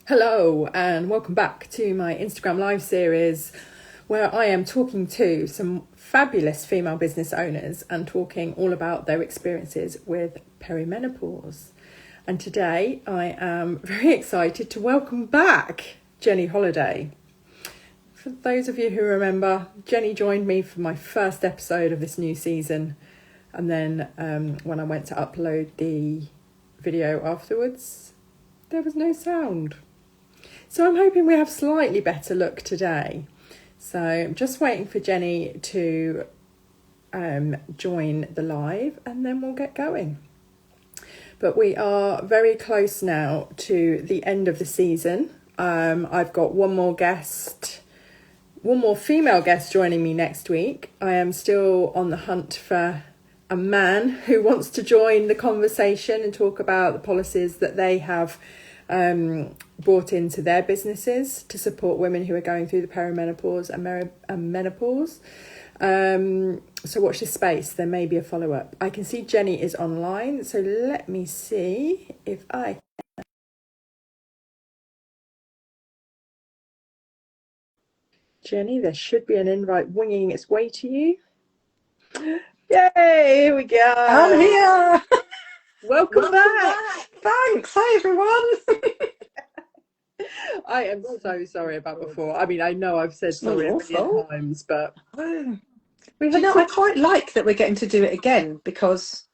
Hello, and welcome back to my Instagram live series where I am talking to some fabulous female business owners and talking all about their experiences with perimenopause. And today I am very excited to welcome back Jenny Holliday. For those of you who remember, Jenny joined me for my first episode of this new season, and then when I went to upload the video afterwards, there was no sound. So I'm hoping we have slightly better luck today. So I'm just waiting for Jenny to join the live and then we'll get going. But we are very close now to the end of the season. I've got one more female guest joining me next week. I am still on the hunt for a man who wants to join the conversation and talk about the policies that they have brought into their businesses to support women who are going through the perimenopause and menopause. So watch this space. There may be a follow-up. I can see Jenny is online, so let me see if I can. Jenny, there should be an invite winging its way to you. Yay, here we go. I'm here. Welcome back. Thanks. Hi, everyone. I am so sorry about before. I mean, I know I've said sorry a million times, but Do you know, I quite like that we're getting to do it again because,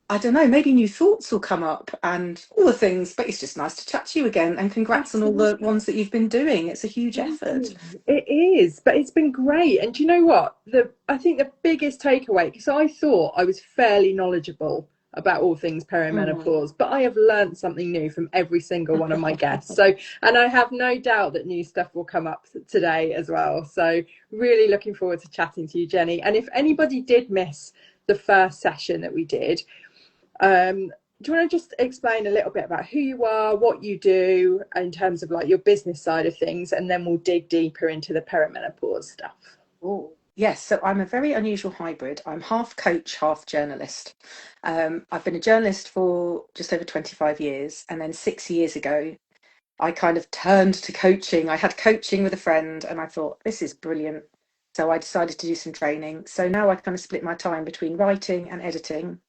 I don't know, maybe new thoughts will come up and all the things, but it's just nice to chat to you again, and congrats on all the ones that you've been doing. It's a huge effort. It is, but it's been great. And do you know what? I think the biggest takeaway, because I thought I was fairly knowledgeable about all things perimenopause, but I have learned something new from every single one of my guests. So, and I have no doubt that new stuff will come up today as well. So really looking forward to chatting to you, Jenny. And if anybody did miss the first session that we did, do you want to just explain a little bit about who you are, what you do in terms of like your business side of things, and then we'll dig deeper into the perimenopause stuff? Oh, yes. So I'm a very unusual hybrid. I'm half coach, half journalist. I've been a journalist for just over 25 years. And then 6 years ago, I kind of turned to coaching. I had coaching with a friend and I thought, this is brilliant. So I decided to do some training. So now I kind of split my time between writing and editing,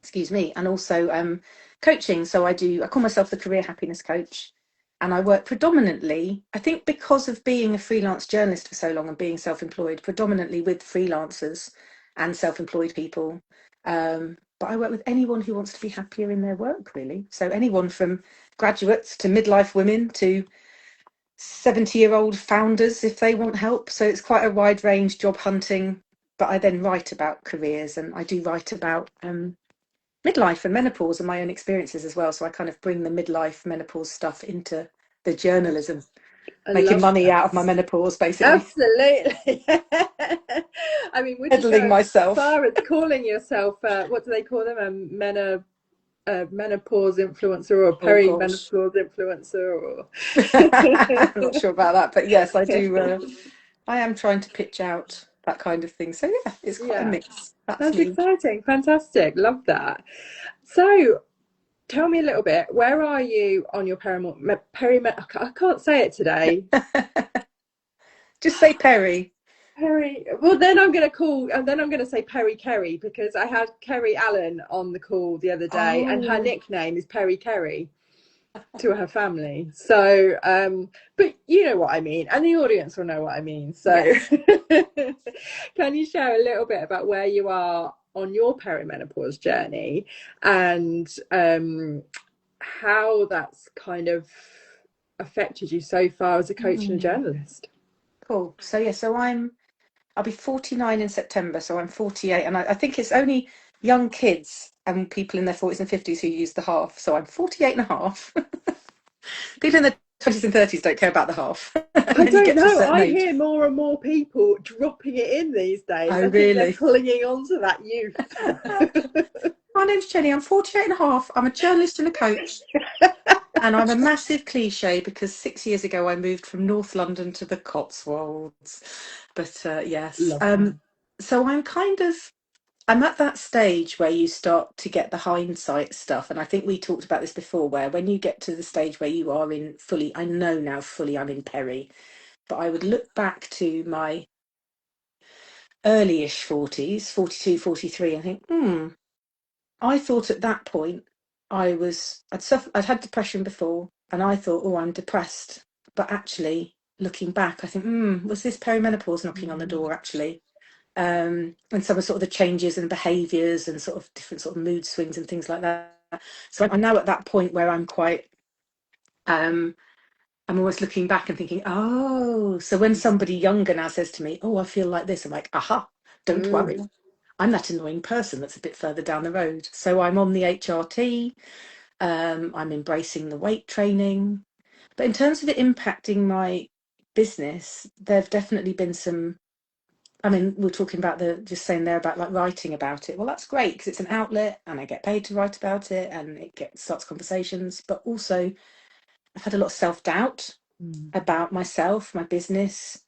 excuse me, and also coaching. So I call myself the career happiness coach. And I work predominantly, I think because of being a freelance journalist for so long and being self-employed, predominantly with freelancers and self-employed people. But I work with anyone who wants to be happier in their work, really. So anyone from graduates to midlife women to 70-year-old founders if they want help. So it's quite a wide range job hunting. But I then write about careers, and I do write about midlife and menopause and my own experiences as well. So I kind of bring the midlife menopause stuff into the journalism, making money out of my menopause, basically. Absolutely. I mean, would you Peddling go as myself. far as calling yourself, what do they call them, a menopause influencer or a perimenopause influencer? Or I'm not sure about that, but yes, I do. I am trying to pitch out that kind of thing. So yeah, it's quite a mix. That's me. Exciting. Fantastic. Love that. So tell me a little bit, where are you on your I can't say it today. Just say Perry. Perry. Well, then I'm going to say Perry Kerry, because I had Kerry Allen on the call the other day, and her nickname is Perry Kerry to her family. So, but you know what I mean, and the audience will know what I mean. So, yes. Can you share a little bit about where you are on your perimenopause journey and how that's kind of affected you so far as a coach and a journalist? Cool. So yeah, I'll be 49 in September, so I'm 48, and I think it's only young kids and people in their 40s and 50s who use the half. So I'm 48 and a half. People in their 20s and 30s don't care about the half. I don't know. I hear more and more people dropping it in these days. Oh, really? They're clinging on to that youth. My name's Jenny. I'm 48 and a half. I'm a journalist and a coach. And I'm a massive cliche because 6 years ago I moved from North London to the Cotswolds. But yes. So I'm kind of I'm at that stage where you start to get the hindsight stuff. And I think we talked about this before, where when you get to the stage where you are in fully, I know now fully I'm in peri, but I would look back to my early-ish 40s, 42, 43, and think, I thought at that point I'd had depression before, and I thought, oh, I'm depressed. But actually, looking back, I think, was this perimenopause knocking on the door, actually? And some of sort of the changes and behaviours and sort of different sort of mood swings and things like that. So I'm now at that point where I'm quite, um, I'm always looking back and thinking, oh, so when somebody younger now says to me, oh, I feel like this, I'm like, aha, don't Mm. worry. I'm that annoying person that's a bit further down the road. So I'm on the HRT, I'm embracing the weight training. But in terms of it impacting my business, there have definitely been some. I mean, we're talking about just saying there about like writing about it. Well, that's great because it's an outlet and I get paid to write about it and starts conversations. But also, I've had a lot of self-doubt Mm. about myself, my business.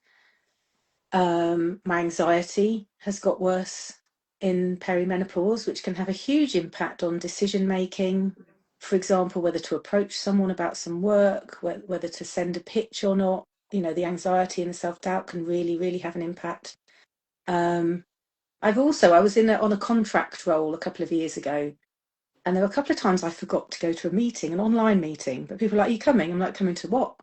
My anxiety has got worse in perimenopause, which can have a huge impact on decision making. For example, whether to approach someone about some work, whether to send a pitch or not. You know, the anxiety and the self-doubt can really, really have an impact. Um, I was on a contract role a couple of years ago, and there were a couple of times I forgot to go to a meeting, an online meeting, but people were like, "Are you coming?" I'm like, "Coming to what?"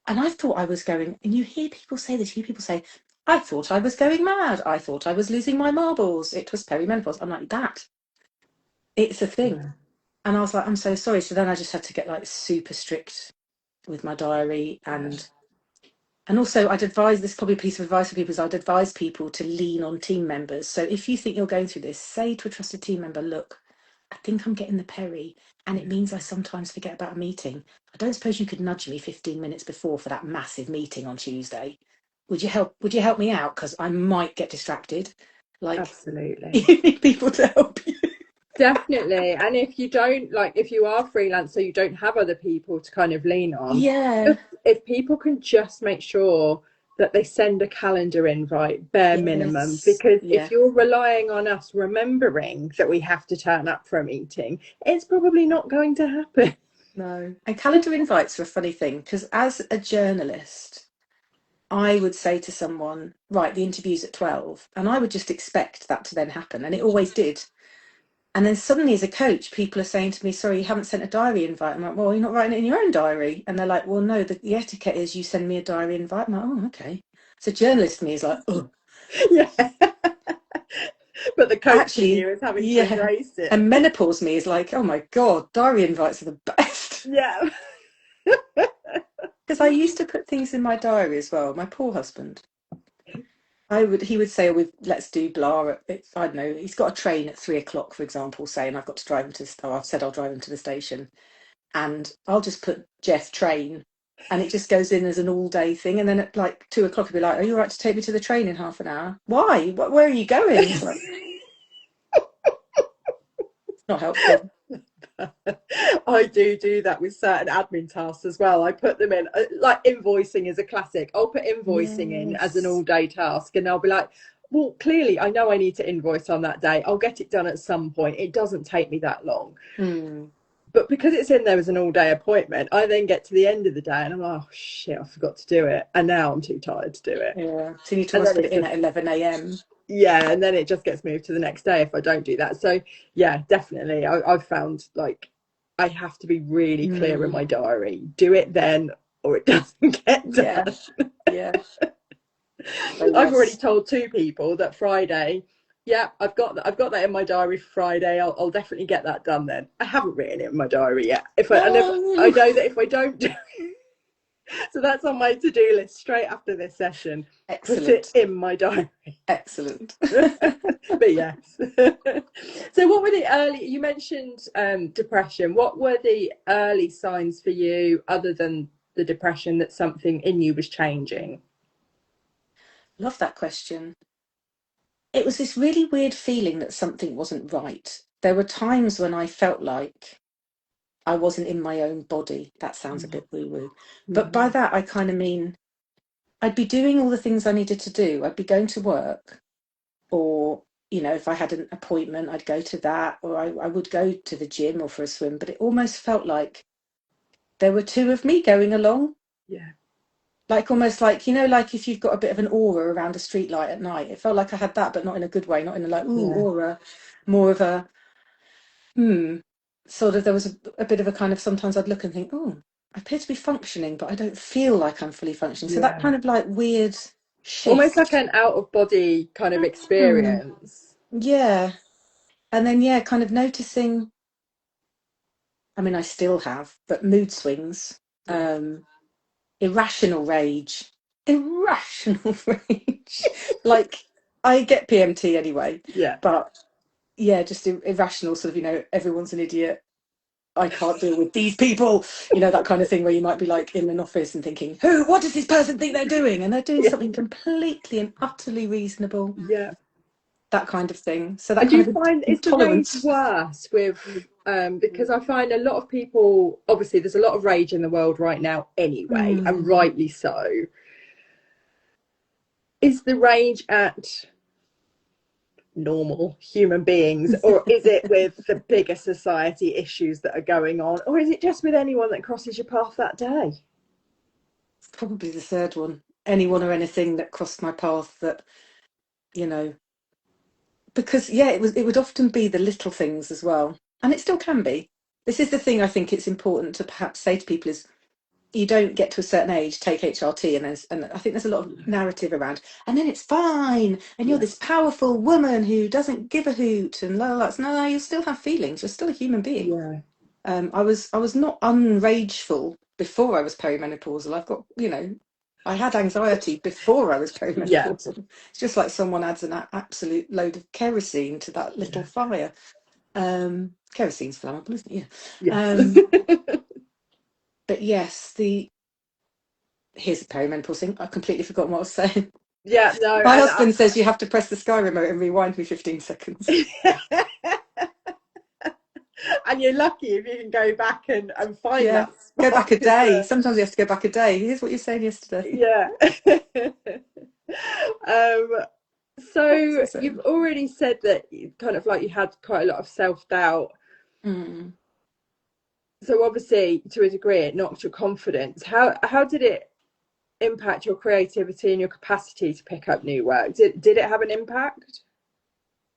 And I thought I was going, and you hear people say this, you hear people say, "I thought I was going mad. I thought I was losing my marbles. It was perimenopause." I'm like, that, it's a thing. Yeah. And I was like, "I'm so sorry." So then I just had to get like super strict with my diary, and also, I'd advise, this is probably a piece of advice for people, is I'd advise people to lean on team members. So if you think you're going through this, say to a trusted team member, look, I think I'm getting the peri, and it means I sometimes forget about a meeting. I don't suppose you could nudge me 15 minutes before for that massive meeting on Tuesday. Would you help me out? Because I might get distracted. Like, Absolutely. you need people to help you. Definitely. And if you don't, like, if you are freelance, so you don't have other people to kind of lean on, Yeah. if people can just make sure that they send a calendar invite, bare minimum, Yes. because if Yeah. you're relying on us remembering that we have to turn up for a meeting, it's probably not going to happen. No. And calendar invites are a funny thing because as a journalist, I would say to someone, right, the interview's at 12. And I would just expect that to then happen. And it always did. And then suddenly, as a coach, people are saying to me, sorry, you haven't sent a diary invite. I'm like, well, you're not writing it in your own diary. And they're like, well, no, the etiquette is you send me a diary invite. I'm like, oh, okay. So journalist me is like, oh, Yeah. But the coach in you actually, is having to yeah. embrace And it. menopause me is like, oh my God, diary invites are the best. Yeah. Because I used to put things in my diary as well. My poor husband. He would say, oh, let's do blah. I don't know. He's got a train at 3 o'clock, for example, saying I've got to drive him I've said I'll drive him to the station. And I'll just put Jeff train and it just goes in as an all day thing. And then at like 2 o'clock, I'll be like, are you all right to take me to the train in half an hour? Why? Where are you going? It's like, it's not helpful. I do that with certain admin tasks as well. I put them in, like invoicing is a classic. I'll put invoicing in as an all Yes. day task, and I'll be like, well, clearly I know I need to invoice on that day. I'll get it done at some point. It doesn't take me that long. Mm, But because it's in there as an all day appointment, I then get to the end of the day and I'm like, oh shit, I forgot to do it. And now I'm too tired to do it. yeah. So you need to And almost then put it it in just, at 11 a.m. yeah, and then it just gets moved to the next day if I don't do that. So yeah, definitely. I've found like I have to be really clear in Mm, my diary. Do it then or it doesn't get yeah. done. Yeah. So I've already yes. told two people that Friday, yeah, I've got that in my diary for Friday. I'll definitely get that done then. I haven't written it in my diary yet. I No. know that if I don't do so that's on my to-do list straight after this session. Put it Excellent. in my diary. Excellent. But yes. So what were the early, you mentioned depression. What were the early signs for you other than the depression that something in you was changing? Love that question. It was this really weird feeling that something wasn't right. There were times when I felt like I wasn't in my own body. That sounds a bit woo-woo. But by Mm-hmm. that, I kind of mean I'd be doing all the things I needed to do. I'd be going to work or you know, if I had an appointment, I'd go to that, or I would go to the gym or for a swim, but it almost felt like there were two of me going along. Yeah. Like almost like, you know, like if you've got a bit of an aura around a street light at night. It felt like I had that, but not in a good way, not in a like, ooh, Yeah. aura, more of a, hmm, sort of, there was a bit of a kind of, sometimes I'd look and think, oh, I appear to be functioning, but I don't feel like I'm fully functioning. So that Yeah. kind of like weird Almost like shift. an out of body kind of Hmm. experience. Yeah. And then, yeah, kind of noticing, I mean, I still have, but mood swings, Yeah. um, irrational rage, irrational rage. Like, I get PMT anyway, Yeah. but yeah, just irrational sort of, you know, everyone's an idiot. I can't deal with these people, you know, that kind of thing where you might be like in an office and thinking, what does this person think they're doing? And they're doing Yeah. something completely and utterly reasonable, Yeah. that kind of thing. So that And do kind you of find is the rage intolerance. worse with because I find a lot of people, obviously there's a lot of rage in the world right now anyway, and Mm. rightly so. Is the rage at normal human beings, or is it with the bigger society issues that are going on, or is it just with anyone that crosses your path that day? Probably the third one. Anyone or anything that crossed my path that, you know, because yeah, it would often be the little things as well. And it still can be. This is the thing I think it's important to perhaps say to people is you don't get to a certain age, take HRT, and I think there's a lot of narrative around, and then it's fine, and you're Yeah. this powerful woman who doesn't give a hoot, and la la la. No, you still have feelings. You're still a human being. Yeah. I was not unrageful before I was perimenopausal. I've got, you know, I had anxiety before I was Yeah. perimenopausal. It's just like someone adds an absolute load of kerosene to that little Yeah. fire. Kerosene's flammable, isn't it? Yeah. Yes. But yes, the here's the perimenopause thing. I've completely forgotten what I was saying. Yeah, no, My and husband says you have to press the Sky remote and rewind me 15 seconds. and you're lucky if you can go back and find Yeah, that go spot back a because day. Sometimes you have to go back a day. Here's what you were saying yesterday. yeah. um What was so I you've saying? already said that you kind of like you had quite a lot of self-doubt, Mm. so obviously to a degree it knocked your confidence. How did it impact your creativity and your capacity to pick up new work? Did it have an impact?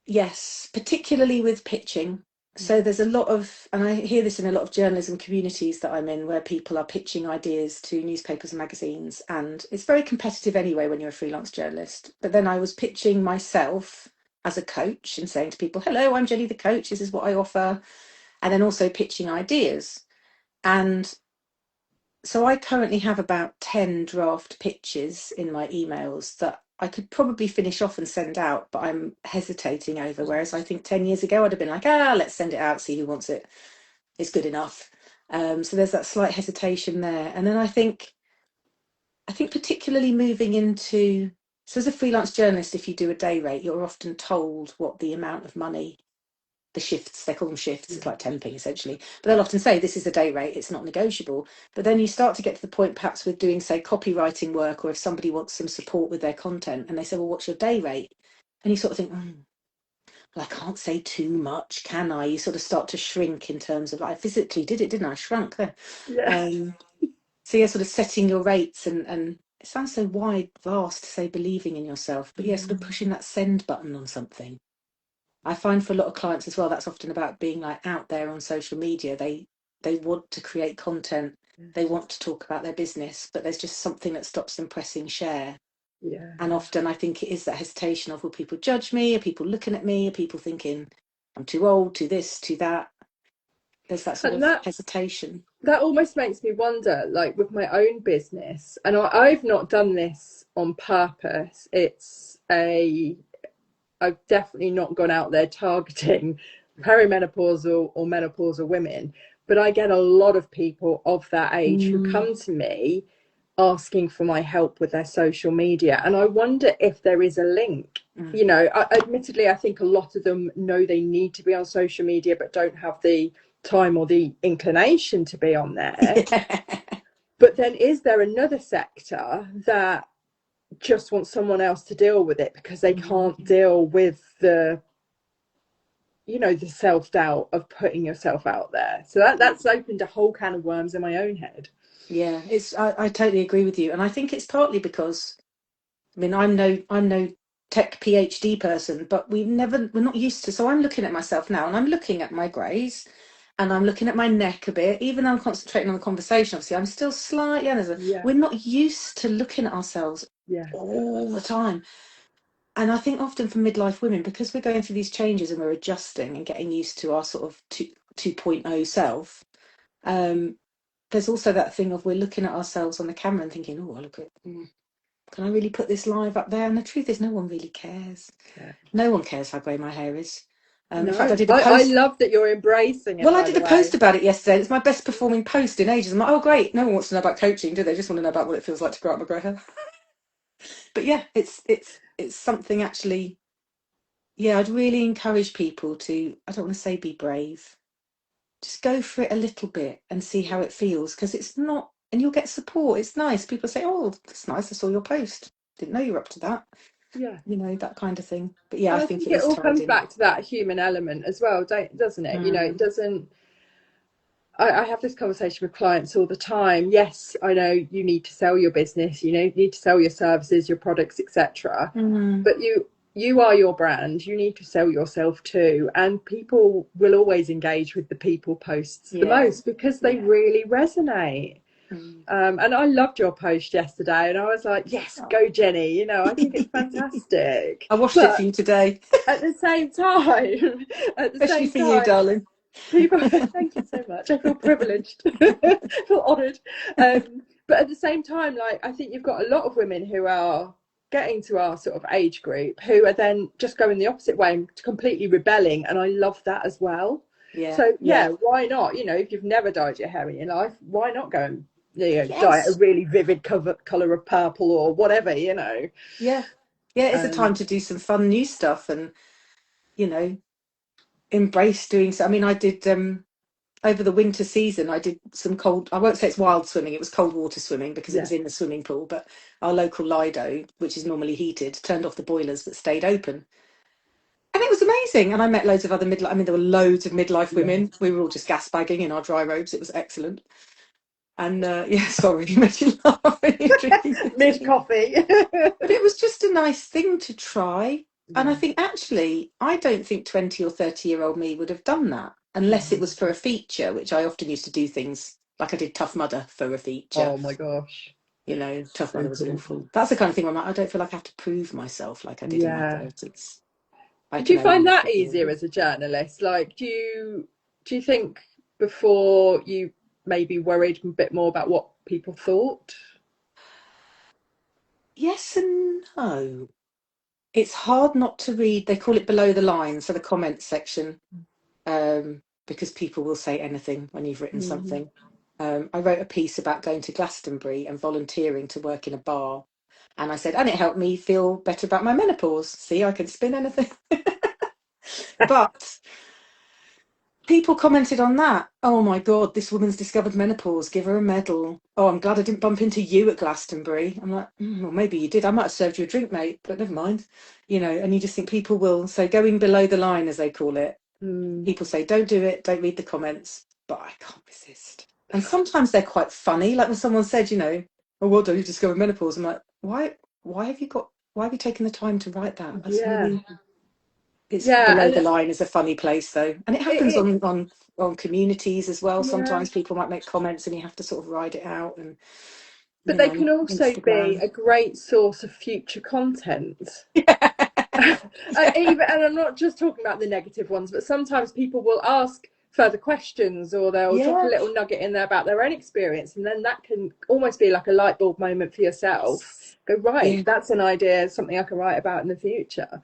Yes, particularly with pitching. So there's a lot of, and I hear this in a lot of journalism communities that I'm in, where people are pitching ideas to newspapers and magazines, and it's very competitive anyway when you're a freelance journalist. But then I was pitching myself as a coach and saying to people, "Hello, I'm Jenny the coach. This is what I offer," and then also pitching ideas. And so I currently have about 10 draft pitches in my emails that I could probably finish off and send out, but I'm hesitating over. Whereas I think 10 years ago, I'd have been like, let's send it out, see who wants it. It's good enough. So there's that slight hesitation there. And then I think particularly moving into, so as a freelance journalist, if you do a day rate, you're often told what the amount of money, the shifts, they call them shifts, it's like temping essentially, but they'll often say this is a day rate, it's not negotiable. But then you start to get to the point perhaps with doing, say, copywriting work, or if somebody wants some support with their content and they say, well, what's your day rate? And you sort of think, well, I can't say too much, can I? You sort of start to shrink in terms of, I physically did it, didn't I? Shrunk there. Yeah. So yeah, sort of setting your rates, and it sounds so wide, vast to say believing in yourself, but yeah, sort of pushing that send button on something. I find for a lot of clients as well, that's often about being like out there on social media. They want to create content, they want to talk about their business, but there's just something that stops them pressing share. Yeah. And often I think it is that hesitation of, will people judge me? Are people looking at me? Are people thinking I'm too old, to this, to that? There's that sort And of that hesitation. that almost makes me wonder, like with my own business, and I've not done this on purpose. I've definitely not gone out there targeting perimenopausal or menopausal women, but I get a lot of people of that age who Mm. come to me asking for my help with their social media. And I wonder if there is a link. Mm. You know, admittedly, I think a lot of them know they need to be on social media, but don't have the time or the inclination to be on there. Yeah. But then is there another sector that just want someone else to deal with it because they can't Mm. deal with the, the self-doubt of putting yourself out there. So that's opened a whole can of worms in my own head. Yeah, I totally agree with you. And I think it's partly because, I mean, I'm no tech PhD person, but we're not used to. So I'm looking at myself now and I'm looking at my greys and I'm looking at my neck a bit. Even though I'm concentrating on the conversation, obviously, I'm still slightly Yeah, we're not used to looking at ourselves yeah, all the time. And I think often for midlife women, because we're going through these changes and we're adjusting and getting used to our sort of 2.0 self, um, there's also that thing of we're looking at ourselves on the camera and thinking, oh, I look at, can I really put this live up there? And the truth is, no one really cares. yeah. No one cares how grey my hair is. In fact, I No, did a I post. love that you're embracing it, Well, I by did the a post way. about it yesterday. It's my best performing post in ages. I'm like, oh, great. No one wants to know about coaching, do they? Just want to know about what it feels like to grow out my grey hair. But yeah, it's something actually. Yeah, I'd really encourage people to. I don't want to say be brave. Just go for it a little bit and see how it feels, because it's not, and you'll get support. It's nice. People say, oh, that's nice. I saw your post. Didn't know you were up to that. Yeah. That kind of thing. But yeah, I And I think think it it is all tied comes in. back to that human element as well, doesn't it? It Mm, doesn't. I have this conversation with clients all the time. Yes, I know you need to sell your business, you need to sell your services, your products, etc. mm, But you are your brand. You need to sell yourself too. And people will always engage with the people posts the yeah, most because they yeah. really resonate. Mm. And I loved your post yesterday, and I was like, yes, Oh. go Jenny. I think it's fantastic. I washed it for But you today, at the same time, at the especially same for you, time, darling. people, thank you so much. I feel privileged, I feel honoured. But at the same time, like, I think you've got a lot of women who are getting to our sort of age group who are then just going the opposite way and completely rebelling. And I love that as well. Yeah, So, yeah, yeah. why not? If you've never dyed your hair in your life, why not go and dye it a Yes. really vivid colour of purple or whatever, Yeah. Yeah, it's a time Um, to do some fun new stuff and, you know, embrace doing so. I mean, I did over the winter season, I did some I won't say it's wild swimming, it was cold water swimming because it yeah. was in the swimming pool, but our local Lido, which is normally heated, turned off the boilers but stayed open. And it was amazing. And I met loads of other midlife, I mean, there were loads of midlife Yeah. women. We were all just gas bagging in our dry robes. It was excellent. And yeah, sorry, you made you laugh when you're drinking your Mid tea. coffee. But it was just a nice thing to try. And I Yeah. think actually, I don't think 20 or 30-year-old me would have done that unless it Mm. was for a feature, which I often used to do things like I did Tough Mudder for a feature. Oh my gosh. Tough So Mudder was cool. awful. That's the kind of thing where I'm like, I don't feel like I have to prove myself like I did in my Yeah. 30s. I Do can you own find what that I'm easier doing. as a journalist? Like, do you think before you maybe worried a bit more about what people thought? Yes and no. It's hard not to read. They call it below the line, so the comments section, because people will say anything when you've written Mm. something. I wrote a piece about going to Glastonbury and volunteering to work in a bar. And I said, and it helped me feel better about my menopause. See, I can spin anything. But people commented on that. Oh my God, this woman's discovered menopause. Give her a medal. Oh, I'm glad I didn't bump into you at Glastonbury. I'm like, well, maybe you did. I might have served you a drink, mate, but never mind. And you just think people will. So going below the line, as they call it, Mm. people say, don't do it, don't read the comments. But I can't resist. And sometimes they're quite funny. Like when someone said, oh, well done, you discovered menopause. I'm like, why have you taken the time to write that? That's Yeah. really, it's Yeah. below And the line is a funny place though. And it happens it, on communities as well. yeah. Sometimes people might make comments and you have to sort of write it out and, But they can also be Instagram. a great source of future content. Yeah. Even, and I'm not just talking about the negative ones, but sometimes people will ask further questions or they'll drop a Yeah. little nugget in there about their own experience, and then that can almost be like a light bulb moment for yourself. Yes. Go, right, Yeah, that's an idea, something I can write about in the future.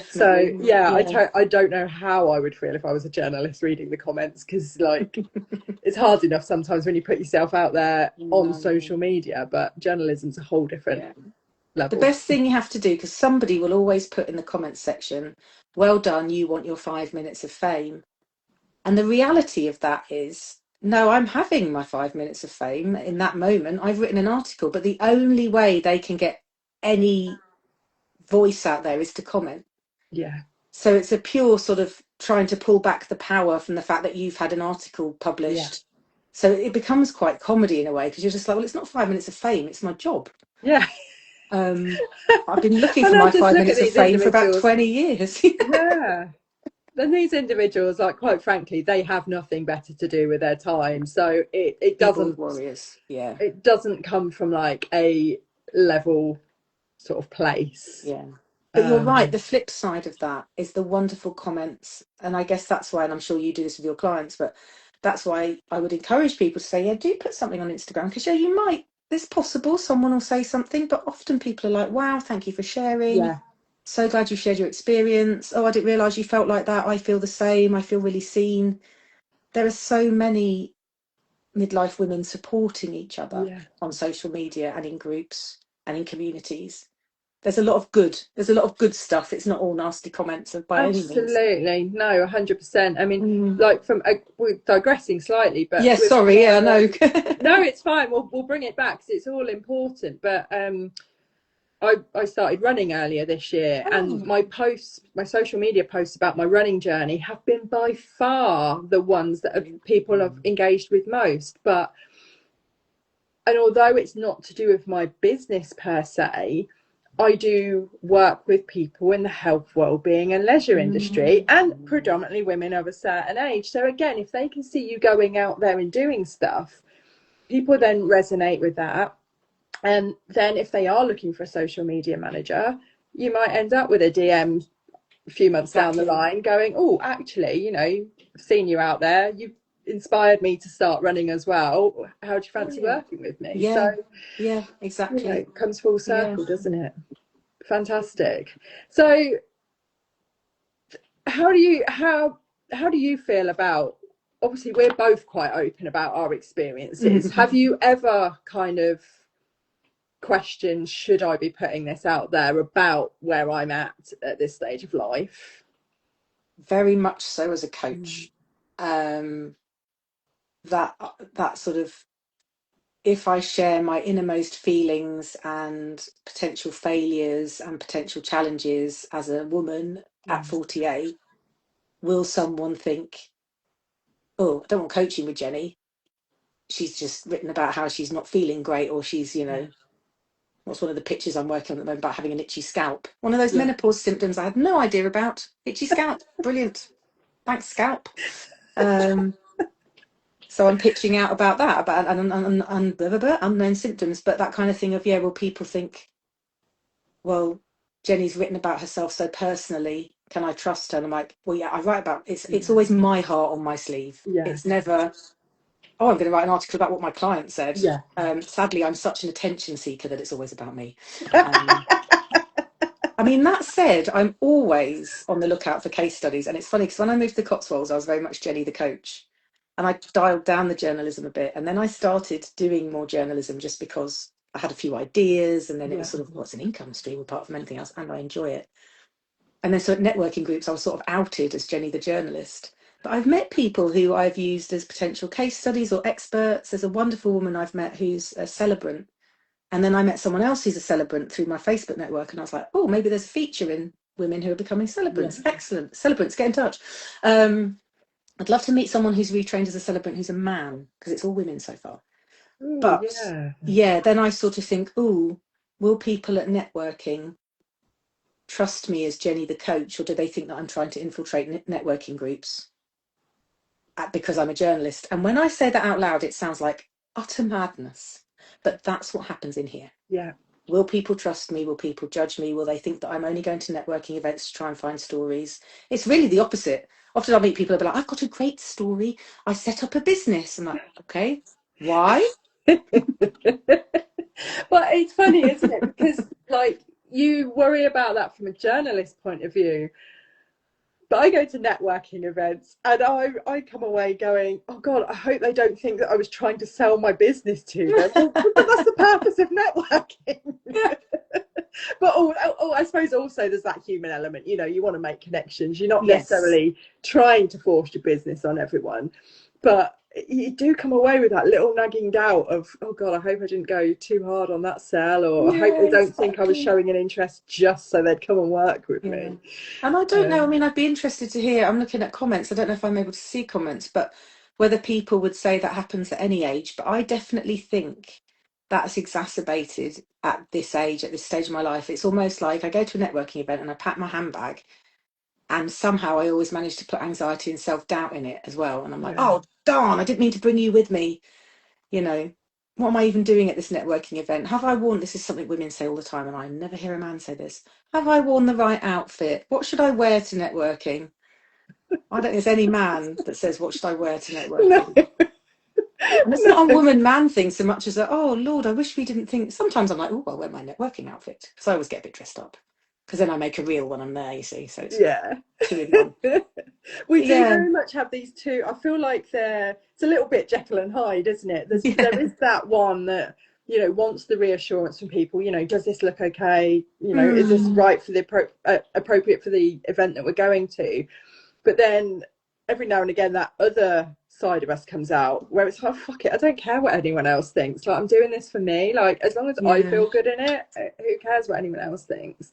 So definitely. yeah, Yeah. I don't know how I would feel if I was a journalist reading the comments, because like it's hard enough sometimes when you put yourself out there on No. social media, but journalism's a whole different Yeah. The level. best thing you have to do, because somebody will always put in the comments section, well done, you want your 5 minutes of fame. And the reality of that is, no, I'm having my 5 minutes of fame in that moment. I've written an article, but the only way they can get any voice out there is to comment. Yeah. So it's a pure sort of trying to pull back the power from the fact that you've had an article Yeah. published. So it becomes quite comedy in a way, because you're just like, well, it's not 5 minutes of fame, it's my job. Yeah. Um, I've been looking for And I my just five look at minutes of these fame for about individuals. 20 years. Yeah. And these individuals, like, quite frankly, they have nothing better to do with their time. So Keyboard warriors. Yeah. it doesn't come from like a level sort of place. Yeah. But you're right. Um, The flip side of that is the wonderful comments. And I guess that's why, and I'm sure you do this with your clients, but that's why I would encourage people to say, yeah, do put something on Instagram, because, yeah, you might, it's possible someone will say something, but often people are like, wow, thank you for sharing. yeah. So glad you shared your experience. Oh, I didn't realize you felt like that. I feel the same. I feel really seen. There are so many midlife women supporting each other Yeah. on social media and in groups and in communities. There's a lot of good stuff. It's not all nasty comments by any means. Absolutely. No, 100%. I mean, Mm. like, we're digressing slightly, but Yes, with sorry, yeah, I my, know. no, it's fine. We'll bring it back because it's all important. But I started running earlier this year, and Oh, my social media posts about my running journey have been by far the ones that people have engaged with most. And although it's not to do with my business per se, I do work with people in the health, well-being and leisure industry, and predominantly women of a certain age. So again, if they can see you going out there and doing stuff, people then resonate with that. And then if they are looking for a social media manager, you might end up with a DM a few months down the exactly. line going, oh, actually, I've seen you out there. You've inspired me to start running as well. How do you fancy Brilliant. working with me? Yeah, So, yeah, exactly. it comes full Yeah. circle, doesn't it? Fantastic. So, how do you how do you feel about, obviously we're both quite open about our experiences. Have you ever kind of questioned, should I be putting this out there about where I'm at this stage of life? Very much so as a Mm. coach. That that sort of, if I share my innermost feelings and potential failures and potential challenges as a woman at Mm. 48, will someone think, oh, I don't want coaching with Jenny. She's just written about how she's not feeling great, or she's, Yeah. what's one of the pictures I'm working on at the moment about having an itchy scalp? One of those Yeah. menopause symptoms I had no idea about. Itchy scalp. Brilliant. Thanks, scalp. Um, so I'm pitching out about that, about unknown symptoms, but that kind of thing of, yeah, will people think, well, Jenny's written about herself so personally, can I trust her? And I'm like, well, yeah, I write about, it's Yeah. always my heart on my sleeve. Yeah. It's never, oh, I'm going to write an article about what my client said. Yeah. Sadly, I'm such an attention seeker that it's always about me. Um, I mean, that said, I'm always on the lookout for case studies. And it's funny because when I moved to the Cotswolds, I was very much Jenny the coach. And I dialed down the journalism a bit. And then I started doing more journalism just because I had a few ideas. And then it was Yeah. sort of, what's an income stream apart from anything else? And I enjoy it. And then so at networking groups, I was sort of outed as Jenny the journalist. But I've met people who I've used as potential case studies or experts. There's a wonderful woman I've met who's a celebrant. And then I met someone else who's a celebrant through my Facebook network. And I was like, oh, maybe there's a feature in women who are becoming Yeah. celebrants. Excellent. Celebrants, get in touch. I'd love to meet someone who's retrained as a celebrant who's a man, because it's all women so far. Oh, But yeah. yeah, then I sort of think, oh, will people at networking trust me as Jenny the coach, or do they think that I'm trying to infiltrate networking groups because I'm a journalist? And when I say that out loud, it sounds like utter madness. But that's what happens in here. Yeah. Will people trust me? Will people judge me? Will they think that I'm only going to networking events to try and find stories? It's really the opposite. Often I'll meet people who'll be like, I've got a great story. I set up a business. I'm like, okay, why? Well, it's funny, isn't it? Because, like, you worry about that from a journalist point of view, but I go to networking events and I come away going, oh God, I hope they don't think that I was trying to sell my business to them. Well, but that's the purpose of networking. Yeah. But I suppose also there's that human element. You want to make connections. You're not Yes. necessarily trying to force your business on everyone, but you do come away with that little nagging doubt of, oh God, I hope I didn't go too hard on that sell, or I hope Yeah, they don't think I was exactly. showing an interest just so they'd come and work with Yeah. me. And I don't know, I Um, mean, I'd be interested to hear, I'm looking at comments, I don't know if I'm able to see comments, but whether people would say that happens at any age, but I definitely think that's exacerbated at this age, at this stage of my life. It's almost like I go to a networking event and I pack my handbag, and somehow I always manage to put anxiety and self-doubt in it as well. And I'm like, yeah. oh, darn, I didn't mean to bring you with me. You know, what am I even doing at this networking event? Have I worn, this is something women say all the time, and I never hear a man say this. Have I worn the right outfit? What should I wear to networking? I don't think there's any man that says, what should I wear to No, networking? And it's not a no. woman man thing so much as a, oh Lord, I wish we didn't think. Sometimes I'm like, oh, I'll wear my networking outfit because I always get a bit dressed up because then I make a reel when I'm there, you see. So it's Yeah. two in one. We But do yeah, very much have these two. I feel like it's a little bit Jekyll and Hyde, isn't it? There yeah. is that one that, wants the reassurance from people, does this look okay? Is this Mm, right for the appropriate for the event that we're going to? But then every now and again, that other side of us comes out where it's like, fuck it, I don't care what anyone else thinks. Like, I'm doing this for me. Like, as long as I yeah, feel good in it, who cares what anyone else thinks?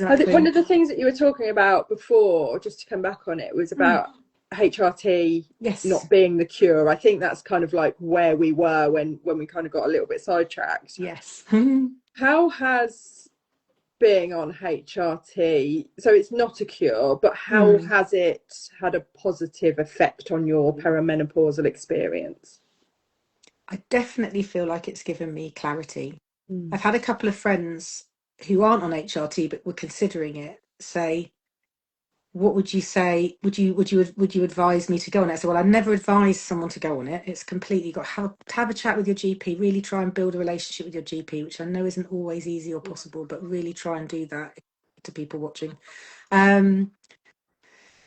I think one exactly. of the things that you were talking about before, just to come back on it, was Mm, about HRT yes, not being the cure. I think that's kind of like where we were when we kind of got a little bit sidetracked. yes. How has being on HRT, so it's not a cure, but how Mm. has it had a positive effect on your perimenopausal experience? I definitely feel like it's given me clarity. Mm. I've had a couple of friends who aren't on HRT but were considering it say, what would you say? Would you advise me to go on it? So, well, I never advise someone to go on it. It's completely got to have a chat with your GP. Really try and build a relationship with your GP, which I know isn't always easy or possible, but really try and do that to people watching. Um,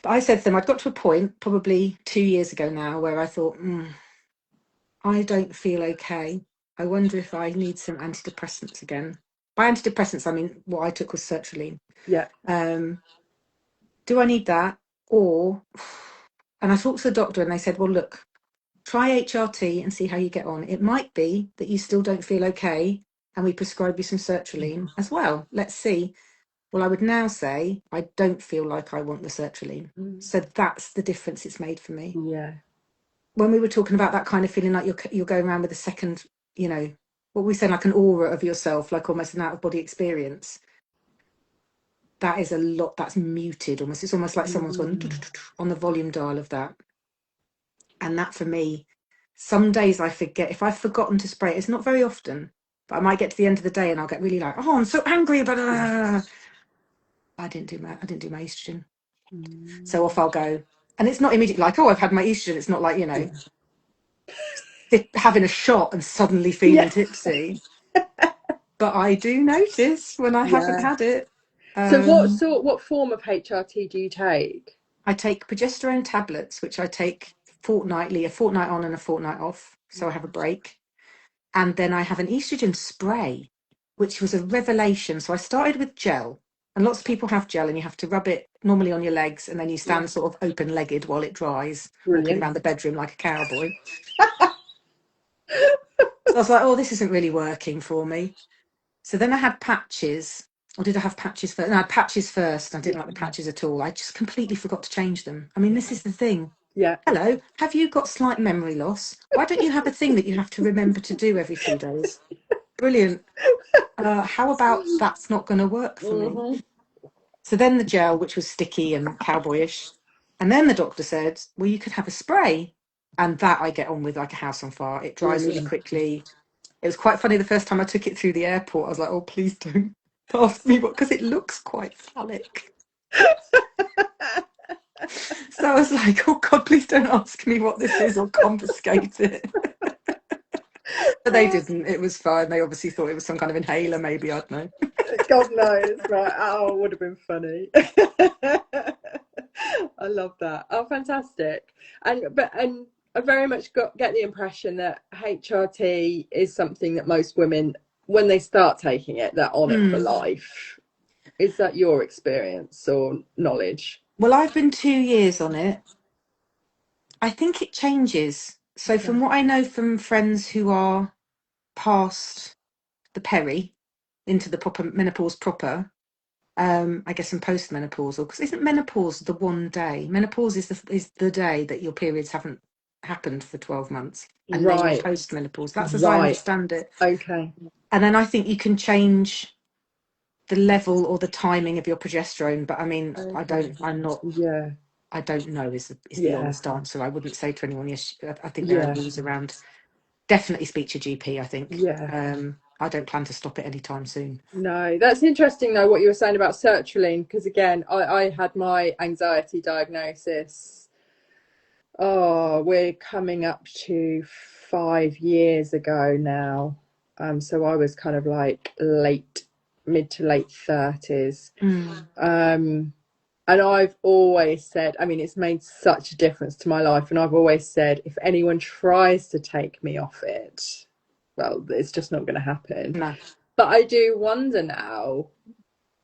but I said to them, I'd got to a point probably 2 years ago now where I thought, I don't feel okay. I wonder if I need some antidepressants again. By antidepressants, I mean what I took was sertraline. Yeah. Um, do I need that? Or, and I talked to the doctor and they said, well, look, try HRT and see how you get on. It might be that you still don't feel okay and we prescribe you some sertraline as well. Let's see. Well, I would now say I don't feel like I want the sertraline. Mm. So that's the difference it's made for me. Yeah. When we were talking about that kind of feeling like you're going around with a second, you know, what we say like an aura of yourself, like almost an out of body experience. That is a lot. That's muted almost. It's almost like someone's gone Mm. on the volume dial of that. And that for me, some days I forget. If I've forgotten to spray it, it's not very often, but I might get to the end of the day and I'll get really like, oh, I'm so angry about I didn't do my estrogen. So off Mm. I'll go. And it's not immediately like, oh, I've had my estrogen. It's not like, Yeah. having a shot and suddenly feeling Yeah. tipsy. But I do notice when I haven't Yeah. had it. So Um, what form of HRT do you take? I take progesterone tablets, which I take fortnightly, a fortnight on and a fortnight off. So I have a break. And then I have an estrogen spray, which was a revelation. So I started with gel, and lots of people have gel, and you have to rub it normally on your legs, and then you Yeah. stand sort of open legged while it dries, walking Brilliant. around the bedroom like a cowboy. So I was like, oh, this isn't really working for me. So then I had patches. Or did I have patches first? No, I had patches first. I didn't Yeah. like the patches at all. I just completely forgot to change them. I mean, this is the thing. Yeah. Hello, have you got slight memory loss? Why don't you have a thing that you have to remember to do every few days? Brilliant. How about that's not going to work for me? Hmm. So then the gel, which was sticky and cowboyish. And then the doctor said, well, you could have a spray. And that I get on with like a house on fire. It dries really Brilliant. quickly. It was quite funny the first time I took it through the airport. I was like, oh, please don't ask me what, because it looks quite phallic. So I was like, oh God, please don't ask me what this is or confiscate it. But they Oh, didn't. It was fine. They obviously thought it was some kind of inhaler, maybe. I don't know. God knows, right? Oh, it would have been funny. I love that. Oh, fantastic. And I very much get the impression that HRT is something that most women, when they start taking it, they're on it for Mm. life. Is that your experience or knowledge? Well, I've been 2 years on it. I think it changes. So Okay. from what I know from friends who are past the peri into the proper menopause proper, I guess, and postmenopausal, because isn't menopause the one day? Menopause is the day that your periods haven't happened for 12 months, and then you're Right. postmenopause. That's as I Right. understand it. Okay. And then I think you can change the level or the timing of your progesterone, but I mean, Okay. I'm not, Yeah. I don't know is the Yeah. honest answer. I wouldn't say to anyone, yes, I think there are Yeah. rules around. Definitely speak to your GP, I think. Yeah. I don't plan to stop it anytime soon. No, that's interesting though what you were saying about sertraline, because again, I had my anxiety diagnosis. Oh, we're coming up to 5 years ago now. So I was kind of like mid to late 30s. Mm. Um, and I've always said, I mean, it's made such a difference to my life. And I've always said, if anyone tries to take me off it, well, it's just not going to happen. No. But I do wonder now,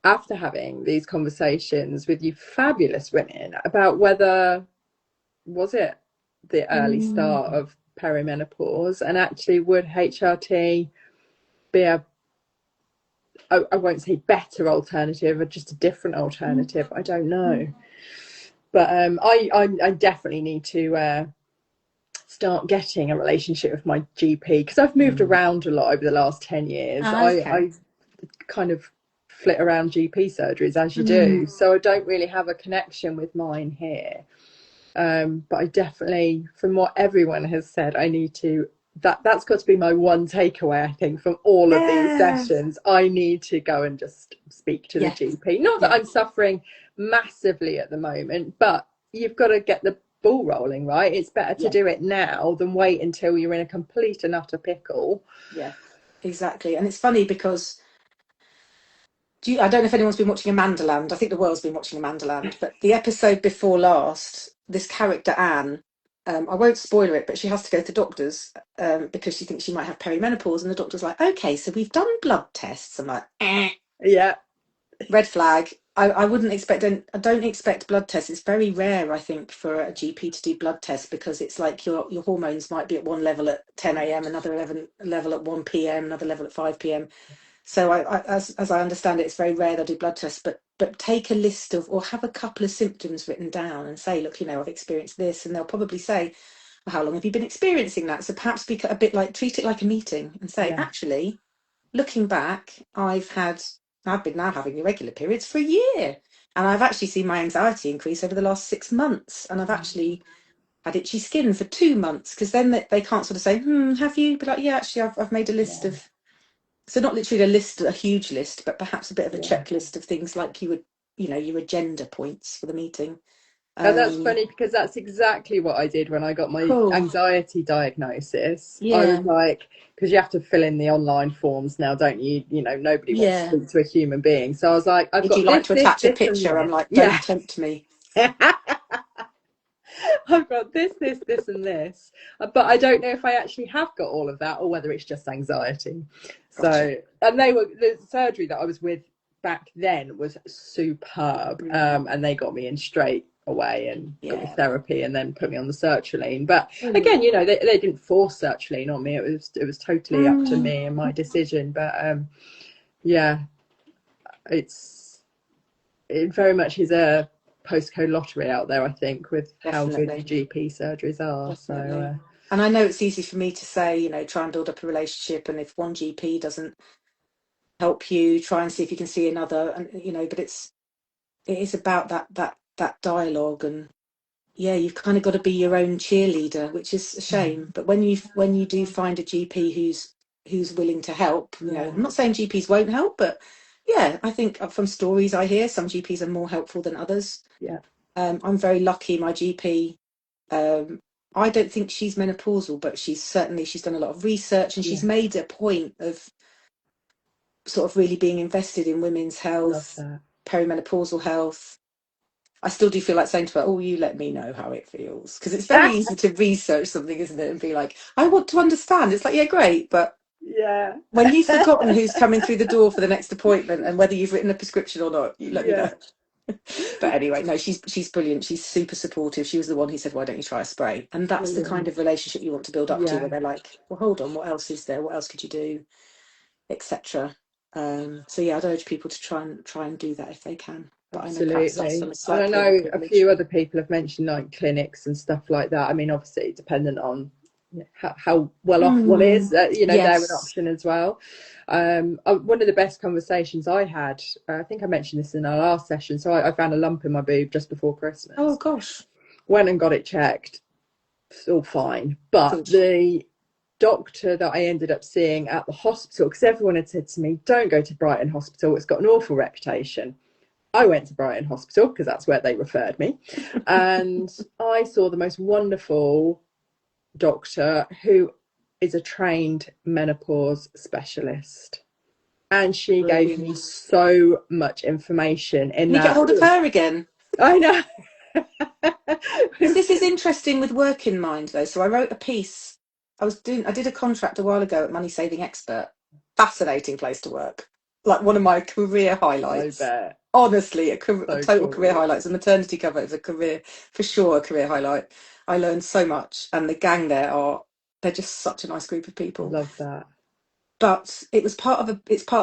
after having these conversations with you fabulous women, about whether was it the early Mm. start of perimenopause, and actually would HRT be I won't say better alternative, or just a different alternative. I don't know. But I definitely need to start getting a relationship with my GP, because I've moved Mm. around a lot over the last 10 years. Okay. I kind of flit around GP surgeries, as you do. Mm. So I don't really have a connection with mine here. But I definitely, from what everyone has said, I need to. That's got to be my one takeaway, I think, from all of these Yeah. sessions. I need to go and just speak to the Yeah. GP. Not that Yeah. I'm suffering massively at the moment, but you've got to get the ball rolling, right? It's better to Yeah. do it now than wait until you're in a complete and utter pickle. Yeah. Exactly. And it's funny because I don't know if anyone's been watching Amandaland. I think the world's been watching Amandaland, but the episode before last, this character Anne, I won't spoil it, but she has to go to the doctors because she thinks she might have perimenopause, and the doctor's like, "Okay, so we've done blood tests." I'm like, Yeah, red flag. I wouldn't expect. I don't expect blood tests. It's very rare, I think, for a GP to do blood tests because it's like your hormones might be at one level at 10 a.m., another level at 1 p.m., another level at 5 p.m. So as I understand it, it's very rare they do blood tests, but take a list of or have a couple of symptoms written down and say, look, I've experienced this, and they'll probably say, well, how long have you been experiencing that? So perhaps be a bit like treat it like a meeting and say, yeah, actually, looking back, I've been now having irregular periods for a year, and I've actually seen my anxiety increase over the last 6 months, and I've actually had itchy skin for 2 months because then they can't sort of say, have you? But like, yeah, actually, I've made a list yeah, of so not literally a huge list, but perhaps a bit of a yeah. checklist of things like you would, your agenda points for the meeting. And that's Um, funny because that's exactly what I did when I got my cool. anxiety diagnosis. I was Yeah. like, because you have to fill in the online forms now, don't you? You know, nobody wants to Yeah. speak to a human being. So I was like, I've Would you got like this, to this, attach a this, and picture? I'm this. like, don't Yeah. tempt me. I've got this, and this. But I don't know if I actually have got all of that or whether it's just anxiety. Gotcha. So, and the surgery that I was with back then was superb. Mm, And they got me in straight away and got me yeah. therapy and then put me on the sertraline. But Brilliant. again, they didn't force sertraline on me. It was totally up to Mm, me and my decision. But yeah, it's it very much is a postcode lottery out there, I think, with how good definitely. GP surgeries are. So Definitely. And I know it's easy for me to say, try and build up a relationship. And if one GP doesn't help you, try and see if you can see another. And, but it is about that dialogue and yeah, you've kind of got to be your own cheerleader, which is a shame. But when you do find a GP who's willing to help, yeah, I'm not saying GPs won't help, but yeah, I think from stories I hear, some GPs are more helpful than others. yeah, I'm very lucky. My GP, um, I don't think she's menopausal, but she's done a lot of research and she's yeah, made a point of sort of really being invested in women's love health, that. perimenopausal health. I still do feel like saying to her, "Oh, you let me know how it feels," because it's very easy to research something, isn't it, and be like, "I want to understand." It's like, yeah, great, but Yeah. when you've forgotten who's coming through the door for the next appointment and whether you've written a prescription or not, you let me Yeah. know. But anyway, no, she's brilliant. She's super supportive. She was the one who said, "Why don't you try a spray?" And that's the kind Brilliant. of relationship you want to build up to, where Yeah, they're like, "Well, hold on, what else is there? What else could you do?" etc. So yeah, I'd urge people to try and do that if they can. But I know perhaps that's from absolutely. a And slight I point of know a privilege. few other people have mentioned like clinics and stuff like that. I mean, obviously, dependent on how well off one is, Mm, they're an yes. option as well. One of the best conversations I had, I think I mentioned this in our last session. So I found a lump in my boob just before Oh Christmas. gosh. Went and got it checked. It's all fine. But Good. the doctor that I ended up seeing at the hospital, because everyone had said to me, don't go to Brighton Hospital, it's got an awful reputation. I went to Brighton Hospital because that's where they referred me. And I saw the most wonderful doctor who is a trained menopause specialist. And she gave me Brilliant. so much information in Can you get that. hold of her again? I know. Because this is interesting with work in mind, though. So I wrote a piece. I did a contract a while ago at Money Saving Expert. Fascinating place to work. Like one of my career I highlights. bet. Honestly, a So total career cool. highlight. It's a maternity cover. It's a career, for sure, a career highlight. I learned so much, and the gang there they're just such a nice group of people. Love that. But it's part of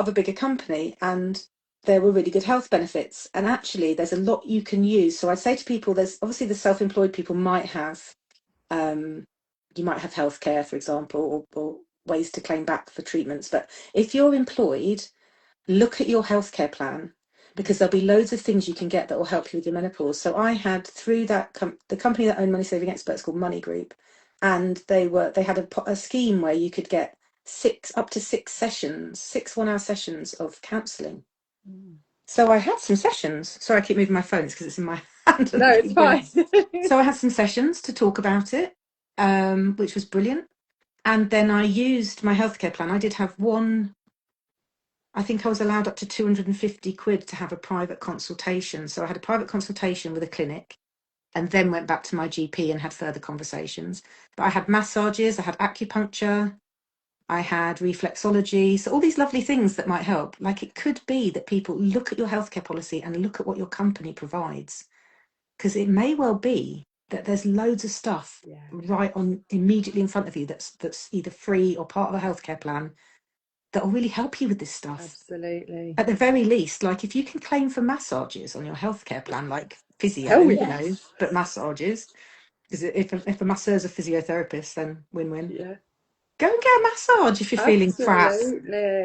a bigger company, and there were really good health benefits. And actually, there's a lot you can use. So I say to people, there's obviously the self-employed people might have, um, you might have healthcare, for example, or ways to claim back for treatments. But if you're employed, look at your healthcare plan, because there'll be loads of things you can get that will help you with your menopause. So I had, through the company that owned Money Saving Experts called Money Group, and they had a scheme where you could get up to 6 sessions, 6 1-hour sessions of counselling. Mm. So I had some sessions. Sorry, I keep moving my phone. It's because it's in my hand and No, I it's keep moving fine. it. So I had some sessions to talk about it, which was brilliant. And then I used my healthcare plan. I did have one. I think I was allowed up to 250 quid to have a private consultation. So I had a private consultation with a clinic and then went back to my GP and had further conversations. But I had massages, I had acupuncture, I had reflexology. So all these lovely things that might help. Like it could be that people look at your healthcare policy and look at what your company provides, because it may well be that there's loads of stuff Yeah, right on immediately in front of you that's either free or part of a healthcare plan that will really help you with this stuff. absolutely. At the very least, like if you can claim for massages on your healthcare plan, like physio, Hell yes. but massages, because if a masseur's a physiotherapist, then win-win. Yeah, Go and get a massage if you're feeling crap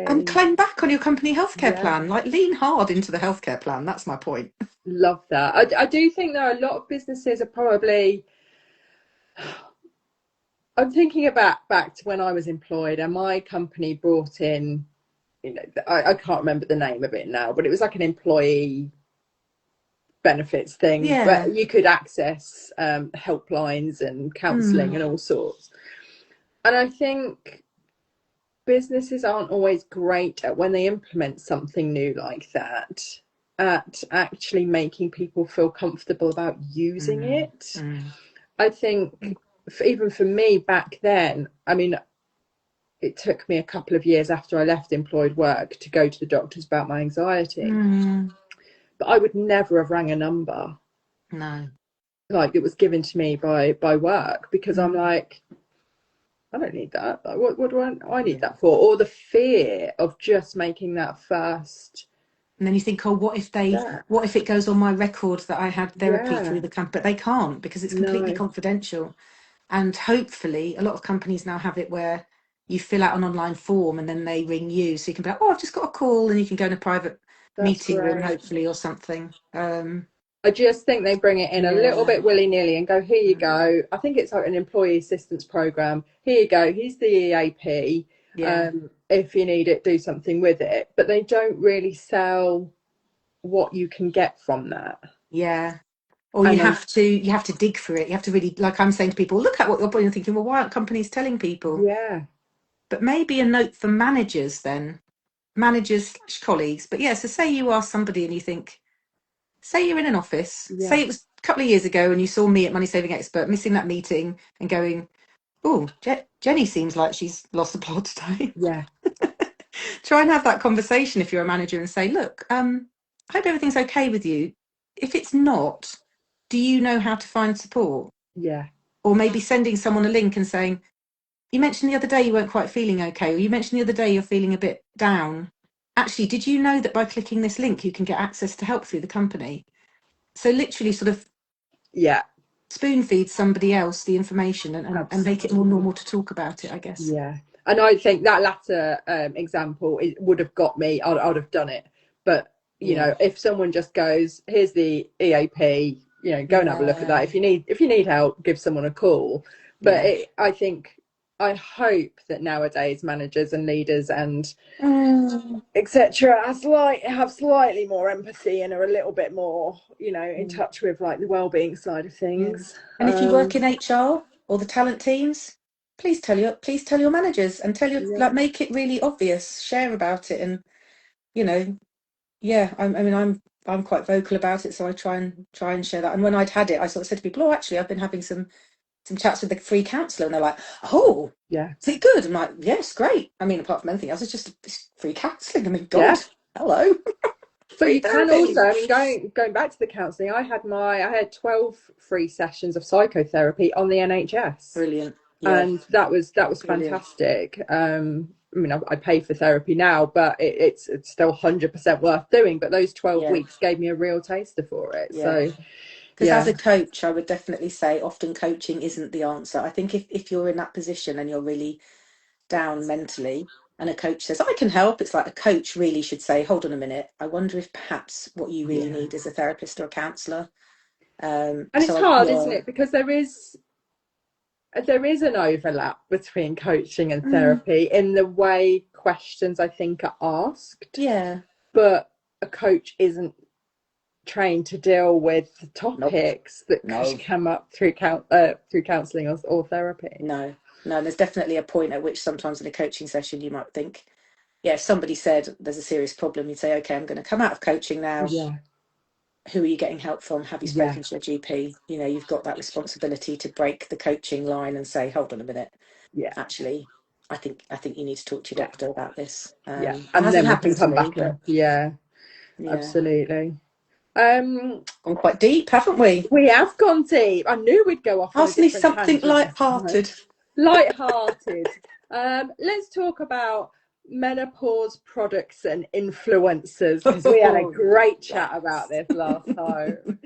and absolutely. claim back on your company healthcare Yeah, plan. Like lean hard into the healthcare plan. That's my point. love that. I do think there are a lot of businesses are probably. I'm thinking about back to when I was employed and my company brought in, I can't remember the name of it now, but it was like an employee benefits thing where Yeah. you could access helplines and counselling Mm, and all sorts. And I think businesses aren't always great at when they implement something new like that, at actually making people feel comfortable about using mm, it. mm, I think even for me back then, I mean, it took me a couple of years after I left employed work to go to the doctors about my anxiety. mm. But I would never have rang a number No. like it was given to me by work because I'm Mm. like, I don't need that. Like, what do I need Yeah. that for? Or the fear of just making that first And then you think, oh, step. what if it goes on my record that I had therapy through Yeah, the company? But they can't, because it's completely no, confidential. And hopefully, a lot of companies now have it where you fill out an online form and then they ring you. So you can be like, oh, I've just got a call, and you can go in a private that's meeting room, great. hopefully, or something. I just think they bring it in a little Yeah. bit willy nilly and go, here you Mm. go. I think it's like an employee assistance program. Here you go. Here's the EAP. Yeah. If you need it, do something with it. But they don't really sell what you can get from that. Yeah. Or And they, you have to dig for it. You have to really, like I'm saying to people, look at what you're buying, and thinking, well, why aren't companies telling people? yeah, But maybe a note for managers then, managers/colleagues. But yeah, so say you are somebody and you think, say you're in an office, yeah, say it was a couple of years ago and you saw me at Money Saving Expert missing that meeting and going, oh, Jenny seems like she's lost the plot today. yeah, Try and have that conversation if you're a manager and say, look, I hope everything's okay with you. if it's not, do you know how to find support? Yeah. Or maybe sending someone a link and saying, you mentioned the other day you weren't quite feeling okay, or you mentioned the other day you're feeling a bit down. Actually, did you know that by clicking this link you can get access to help through the company? So literally sort of Yeah. spoon feed somebody else the information and make it more Absolutely. normal to talk about it, I guess. Yeah. And I think that latter example would have got me. I'd have done it. But Yeah. if someone just goes, "Here's the EAP," go and have a look at that. Yeah. If you need help, give someone a call. But Yeah. I hope that nowadays managers and leaders and Mm. etc. have slightly more empathy and are a little bit more, in Mm. touch with like the well-being side of Yeah. things. And if you work in HR or the talent teams, please tell your managers and tell your, Yeah. like, make it really obvious, share about it. And, you know, yeah, I'm quite vocal about it. So I try and share that. And when I'd had it, I sort of said to people, oh, actually, I've been having some chats with the free counsellor. And they're like, oh, Yeah. is it good? I'm like, yes, great. I mean, apart from anything else, it's free counselling. I mean, Yeah. God, hello. But Free you can also, therapy. I mean, going back to the counselling, I had 12 free sessions of psychotherapy on the NHS, Brilliant. Yeah, and that was brilliant. fantastic. I mean, I pay for therapy now, but it's still 100% worth doing. But those 12 Yeah, weeks gave me a real taster for it. yeah. So Because as yeah, a coach, I would definitely say often coaching isn't the answer. I think if you're in that position and you're really down mentally and a coach says, I can help, it's like a coach really should say, hold on a minute, I wonder if perhaps what you really yeah. need is a therapist or a counsellor. And it's So hard, isn't yeah. it? Because there is an overlap between coaching and Mm, therapy in the way questions I think are asked, yeah. but a coach isn't trained to deal with the Nope. topics that could No. come up through counselling or therapy. No. No. And there's definitely a point at which sometimes in a coaching session you might think, yeah, if somebody said there's a serious problem, you'd say, okay, I'm going to come out of coaching now. Yeah, Who are you getting help from? Have you yeah, spoken to your GP? You've got that responsibility to break the coaching line and say, hold on a minute, yeah, actually, I think you need to talk to your yeah, doctor about this. yeah. It And hasn't then we can happened to come me, back but and yeah, yeah, absolutely. Um, gone quite deep, haven't we? we have gone deep. I knew we'd go off on a Ask me different something tangent this time. light-hearted. Light-hearted. Let's talk about menopause products and influencers because we had a Oh, great chat about yes. this last time.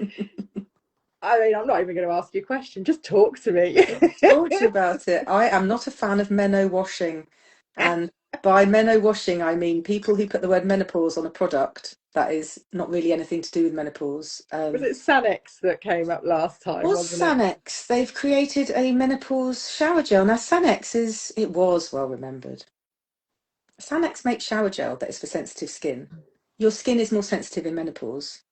I mean, I'm not even going to ask you a question. Just talk to me. Talk to you about it. I am not a fan of meno washing. And by meno washing, I mean people who put the word menopause on a product that is not really anything to do with menopause. Was it Sanex that came up last time, Was wasn't it? Sanex? They've created a menopause shower gel. Now, it was well remembered. Sanex makes shower gel that is for sensitive skin. Your skin is more sensitive in menopause.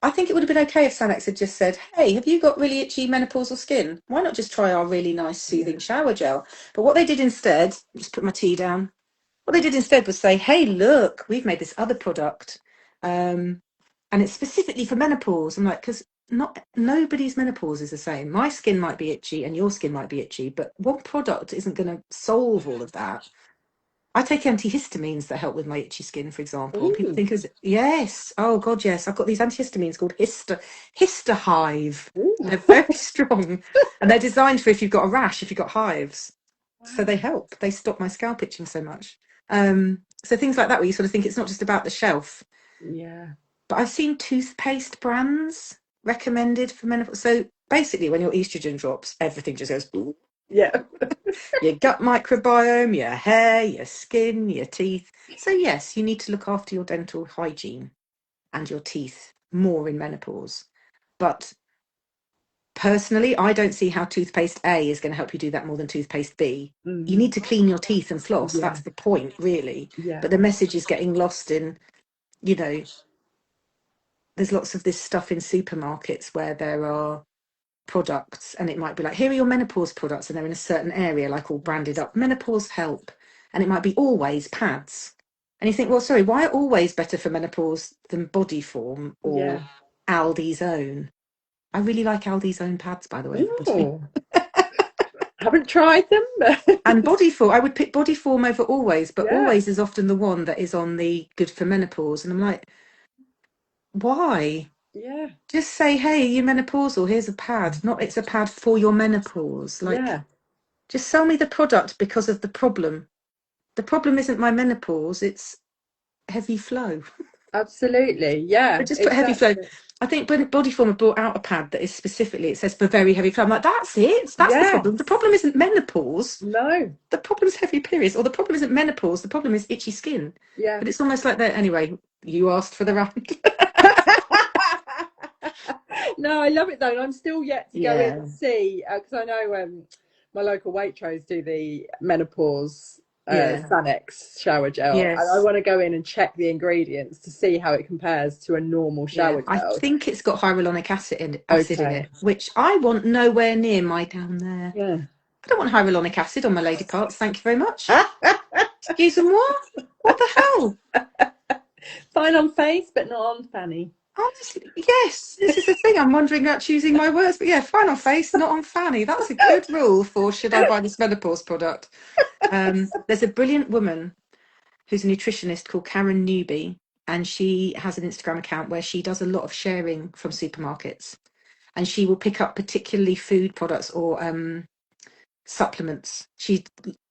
I think it would have been okay if Sanex had just said, hey, have you got really itchy menopausal skin? Why not just try our really nice Yeah. soothing shower gel? But what they did instead, just put my tea down. What they did instead was say, hey, look, we've made this other product. And it's specifically for menopause. I'm like, because nobody's menopause is the same. My skin might be itchy and your skin might be itchy, but one product isn't going to solve all of that. I take antihistamines that help with my itchy skin, for example. And people Ooh. think, yes, oh God, yes. I've got these antihistamines called Histohive. Ooh. They're very strong and they're designed for if you've got a rash, if you've got hives. So they Wow. help. They stop my scalp itching so much. So things like that where you sort of think it's not just about the shelf. Yeah. But I've seen toothpaste brands recommended for menopause. So basically, when your estrogen drops, everything just goes Yeah. your gut microbiome, your hair, your skin, your teeth. So, yes, you need to look after your dental hygiene and your teeth more in menopause. But personally, I don't see how toothpaste A is going to help you do that more than toothpaste B. You Mm. need to clean your teeth and floss. Yeah. That's the point, really. Yeah. But the message is getting lost in, you know, there's lots of this stuff in supermarkets where there are products and it might be like, here are your menopause products, and they're in a certain area, like all branded up menopause help, and it might be always pads, and you think, well, sorry, why are always better for menopause than body form or Yeah. Aldi's own? I really like Aldi's own pads, by the way, everybody. Ooh. Haven't tried them, but And body form, I would pick body form over always, but yeah. always is often the one that is on the good for menopause, and I'm like, why? Yeah. Just say, hey, you menopausal, here's a pad. Not it's a pad for your menopause. Like, Yeah. just sell me the product because of the problem. The problem isn't my menopause, it's heavy flow. Absolutely. But Yeah. just put heavy flow. Exactly. I think when Bodyform have brought out a pad that is specifically, it says for very heavy flow. I'm like, that's it. That's the problem. The Yes. problem isn't menopause. No. The problem is heavy periods, or the problem isn't menopause. The problem is itchy skin. Yeah. But it's almost like that. Anyway, you asked for the rant. No, I love it though, and I'm still yet to go in Yeah. and see because I know my local Waitrose do the menopause Yeah. Sanex shower gel, and I Yes. want to go in and check the ingredients to see how it compares to a normal Yeah. shower I gel. think it's got hyaluronic acid in Okay. it, which I want nowhere near my down there. Yeah. I don't want hyaluronic acid on my lady parts. Thank you very much. Excuse me, what? What the hell? Fine on face, but not on fanny. Honestly, yes, this is the thing. I'm wondering about choosing my words, but yeah, fine on face, not on fanny. That's a good rule for should I buy this menopause product. There's a brilliant woman who's a nutritionist called Karen Newby, and she has an Instagram account where she does a lot of sharing from supermarkets, and she will pick up particularly food products or supplements.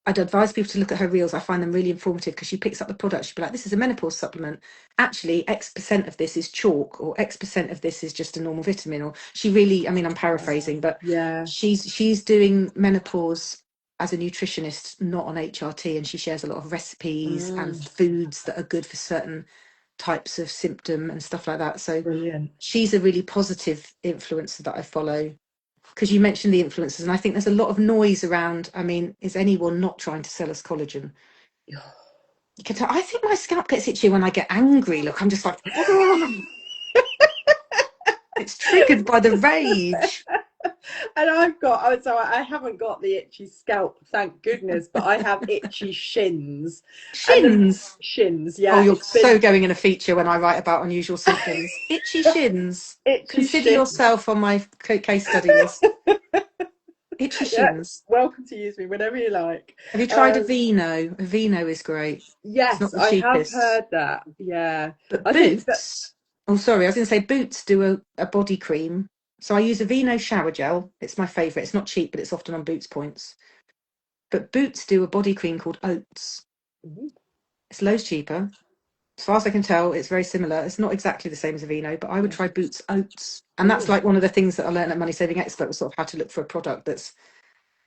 I'd advise people to look at her reels. I find them really informative because she picks up the product. She'd be like, this is a menopause supplement. Actually, X% of this is chalk, or X% of this is just a normal vitamin. Or she really, I mean, I'm paraphrasing, but Yeah. she's doing menopause as a nutritionist, not on HRT, and she shares a lot of recipes and Mm, foods that are good for certain types of symptom and stuff like that. So brilliant. she's a really positive influencer that I follow, because you mentioned the influencers, and I think there's a lot of noise around. I mean, is anyone not trying to sell us collagen? You can tell. I think my scalp gets itchy when I get angry. Look, I'm just like, oh, it's triggered by the rage. And so I haven't got the itchy scalp, thank goodness, but I have itchy shins. And the Shins. shins, Oh, yeah, you're it's been so going in a feature when I write about unusual symptoms. Itchy shins. itchy Consider shins. yourself on my case study list. Itchy Yeah, shins. welcome to use me whenever you like. Have you tried Um, Aveeno? Aveeno is great. It's not yes, the I have cheapest. heard that. Yeah, But I think that. Boots, oh, sorry, I was going to say Boots do a body cream. So I use a Vino shower gel. It's my favourite. It's not cheap, but it's often on Boots points. But Boots do a body cream called Oats. Ooh, It's loads cheaper. As far as I can tell, it's very similar. It's not exactly the same as a Vino, but I would yeah. try Boots Oats. And that's Ooh, like one of the things that I learned at Money Saving Expert, was sort of how to look for a product that's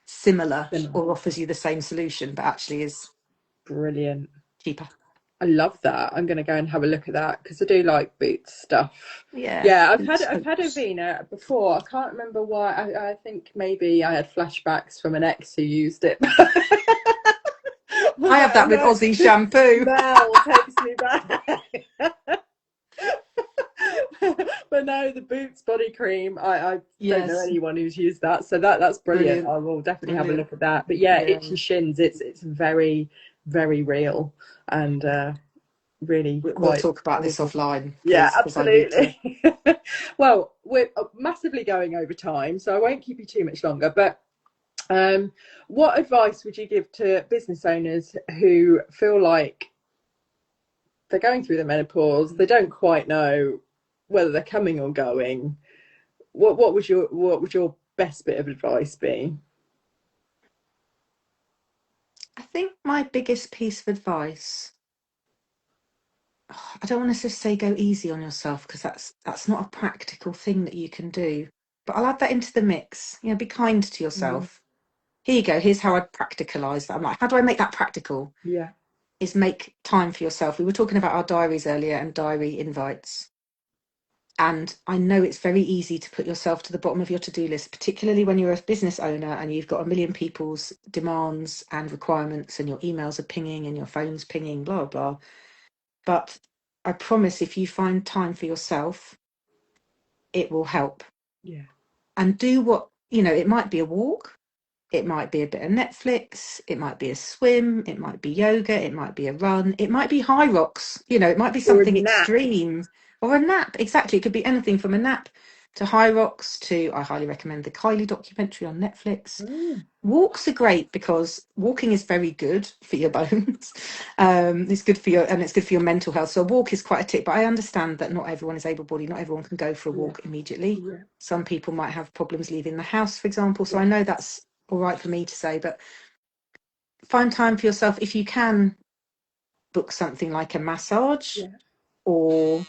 similar similar. or offers you the same solution, but actually is Brilliant. cheaper. I love that. I'm going to go and have a look at that because I do like Boots stuff. Yeah, Yeah, Boots I've had Oats. Avena before. I can't remember why. I think maybe I had flashbacks from an ex who used it. I was I have like, oh that with no, Aussie this shampoo. smell takes me back. But no, the Boots body cream. I don't know Yes, anyone who's used that, so that's brilliant. brilliant, I will definitely have a brilliant. look at that. But yeah, Yeah. itchy shins. It's very very real and really We'll quite talk about this awful. offline, Yeah, please, because I need to. absolutely. Well, we're massively going over time, so I won't keep you too much longer. But um, what advice would you give to business owners who feel like they're going through the menopause, they don't quite know whether they're coming or going? What would your best bit of advice be? I think my biggest piece of advice, I don't want to just say go easy on yourself, because that's not a practical thing that you can do. But I'll add that into the mix. You know, be kind to Mm, yourself. Here you go. Here's how I practicalize that. I'm like, how do I make that practical? yeah, Is make time for yourself. We were talking about our diaries earlier and diary invites. And I know it's very easy to put yourself to the bottom of your to-do list, particularly when you're a business owner and you've got a million people's demands and requirements, and your emails are pinging and your phone's pinging, blah, blah. But I promise, if you find time for yourself, it will help. yeah. And do what, it might be a walk, it might be a bit of Netflix, it might be a swim, it might be yoga, it might be a run, it might be high rocks, it might be Or a something nap. extreme, or a nap. Exactly. It could be anything from a nap to high rocks to, I highly recommend the Kylie documentary on Netflix. Mm, Walks are great because walking is very good for your bones. It's good for it's good for your mental health. So a walk is quite a tip, but I understand that not everyone is able-bodied. Not everyone can go for a yeah, walk immediately. yeah, Some people might have problems leaving the house, for example. So I yeah, know that's all right for me to say, but find time for yourself. If you can book something like a massage yeah, or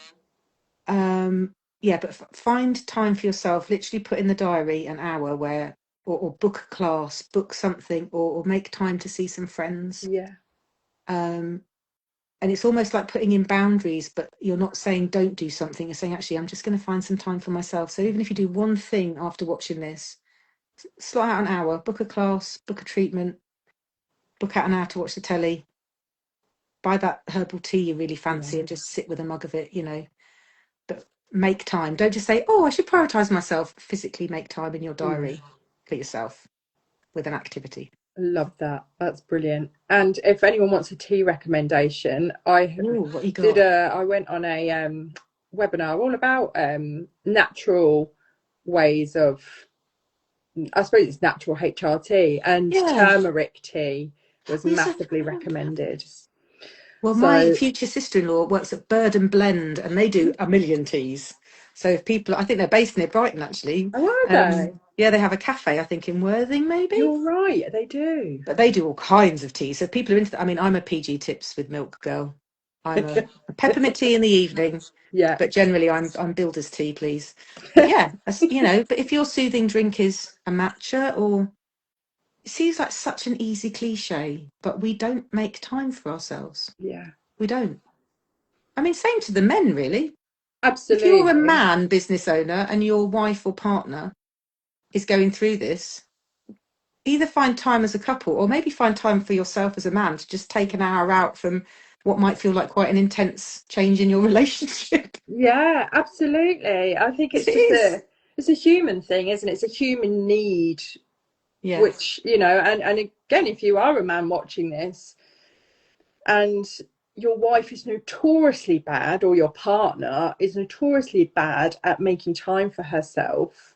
yeah, but find time for yourself. Literally put in the diary an hour where, or book a class, book something, or make time to see some friends. yeah, Um, and it's almost like putting in boundaries, but you're not saying don't do something. You're saying, actually, I'm just going to find some time for myself. So even if you do one thing after watching this, slot out an hour, book a class, book a treatment, book out an hour to watch the telly, buy that herbal tea you really yeah, fancy and just sit with a mug of it, but make time. Don't just say, oh, I should prioritize myself. Physically make time in your yeah. diary for yourself with an activity. I love that. That's brilliant. And if anyone wants a tea recommendation, Oh, what you got? I went on a webinar all about natural ways of, I suppose it's natural HRT, and Yeah, turmeric tea was yes, massively recommended. well, my So, future sister-in-law works at Bird and Blend, and they do a million teas. So if people, I think they're based near Brighton, actually. oh, are they? Yeah, they have a cafe, I think, in Worthing, maybe. You're right, they do. But they do all kinds of tea. So people are into that. I mean, I'm a PG Tips with Milk girl. I'm a peppermint tea in the evening, Yeah, but generally I'm builder's tea, please. But yeah, but if your soothing drink is a matcha, or it seems like such an easy cliche, but we don't make time for ourselves. yeah, We don't. I mean, same to the men, really. If you're a absolutely. man business owner and your wife or partner is going through this, either find time as a couple or maybe find time for yourself as a man to just take an hour out from what might feel like quite an intense change in your relationship. Yeah, absolutely. I think Yes, it's it just is. it's a human thing, isn't it? It's a human need, Yeah. which, and again, if you are a man watching this and your wife is notoriously bad, or your partner is notoriously bad at making time for herself,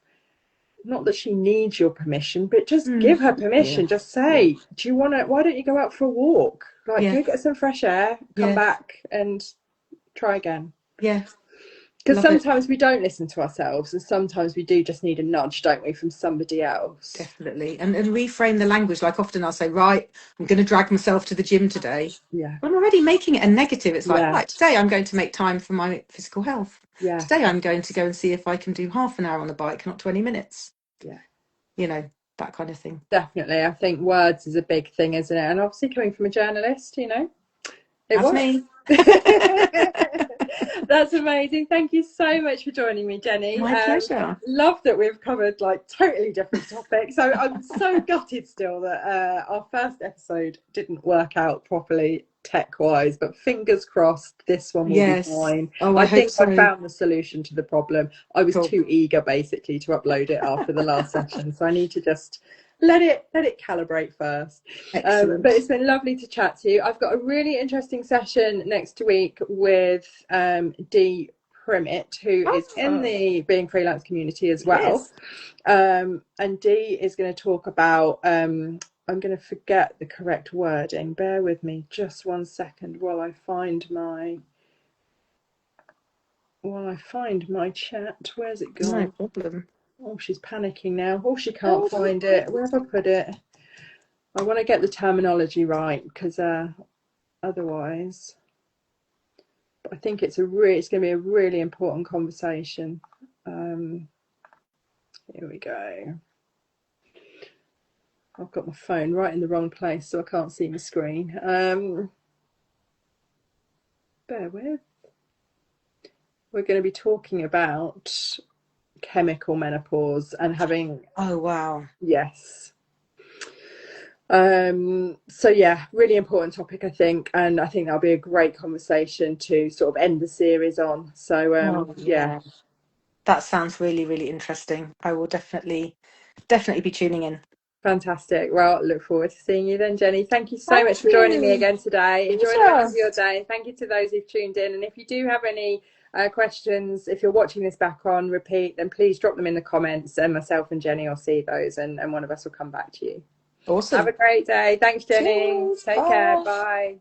not that she needs your permission, but just Mm. give her Yeah. permission. Just Yeah. say, do you want to, why don't you go out for a walk? Like, Yeah. go get some fresh air, come Yeah. back and try again. Yeah. Because Love it. sometimes we don't listen to ourselves, and sometimes we do just need a nudge, don't we, from somebody else? Definitely. And reframe the language. Like often I'll say, right, I'm going to drag myself to the gym today. Yeah, But I'm already making it a negative. It's like, yeah, right, today I'm going to make time for my physical health. yeah, Today I'm going to go and see if I can do half an hour on the bike, not 20 minutes. yeah. You know, that kind of thing. Definitely. I think words is a big thing, isn't it? And obviously, coming from a journalist, it That's works. me. That's amazing. Thank you so much for joining me, Jenny. My pleasure. Love that we've covered like totally different topics. So I'm so gutted still that our first episode didn't work out properly tech wise, but fingers crossed this one will be Yes. fine. Oh, I I hope think I so. found the solution to the problem. I was Cool. too eager basically to upload it after the last session, so I need to just let it calibrate first. But Excellent. it's been lovely to chat to you. I've got a really interesting session next week with Dee Primit, who is in Oh, the Being Freelance community as well. yes. And Dee is going to talk about, I'm going to forget the correct wording. Bear with me just one second while I find my chat. Where's it No gone? problem. Oh, she's panicking now. Oh, she can't Oh, find it. Where have I put it? I want to get the terminology right because otherwise, but I think it's going to be a really important conversation. Um, Here we go. I've got my phone right in the wrong place, so I can't see my screen. Bear with. We're going to be talking about chemical menopause and having, oh, wow. yes. So yeah, really important topic, I think, and I think that'll be a great conversation to sort of end the series on. So Oh, yeah, yeah. That sounds really, really interesting. I will definitely be tuning in. fantastic. Well, look forward to seeing you then, Jenny. Thank you so much Thank for joining me you. again today. Enjoy the rest of Pleasure. your day. Thank you to those who've tuned in. And if you do have any questions, if you're watching this back on repeat, then please drop them in the comments, and myself and Jenny will see those, and one of us will come back to you. Have Awesome. a great day. Thanks, Jenny. Cheers. Take care. Bye. Bye.